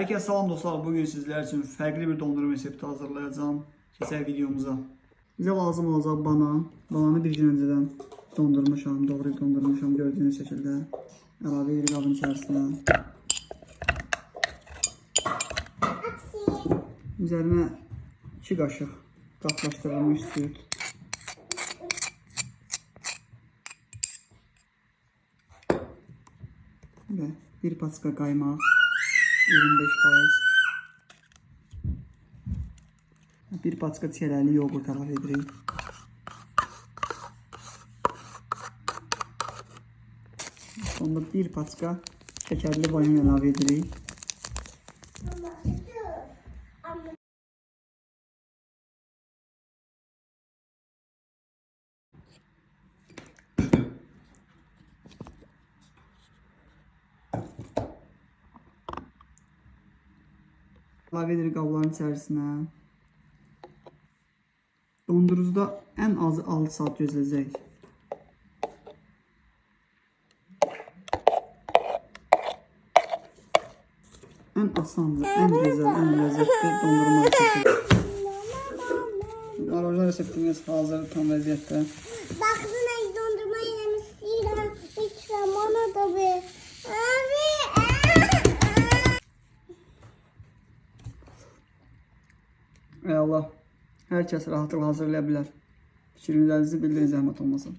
Herkese salam dostlar. Bugün sizler için farklı bir dondurma resepti hazırlayacağım. Keçək videomuza. Bize lazım olacak banan. Bananı bir gün önceden dondurmuşam, doğru dondurmuşam gördüğünüz şekilde. Əlavə edirik qabın içərisinə. Üzerine 2 qaşıq qatlaşdırılmış süt. Ve bir paçka qaymaq, 25%. Bir paçka çörəkli yoğurt əlavə edirik. Sonra bir paçka şəkərli vanil əlavə edirik. Əlavə edirik qabların içərisinə. Dondurucuda en az 6 saat gözləyəcək. En asandır, en güzel, en lezzetli dondurma resepti. Arabacı reseptimiz hazır, tam vəziyyətdə. Baksana dondurma yemek istiyorum. Lütfen bana da ver. Abi. Ey Allah, hər kəs rahatlıqla hazırlaya bilər. Fikirlərinizi bildirin, zəhmət olmasın.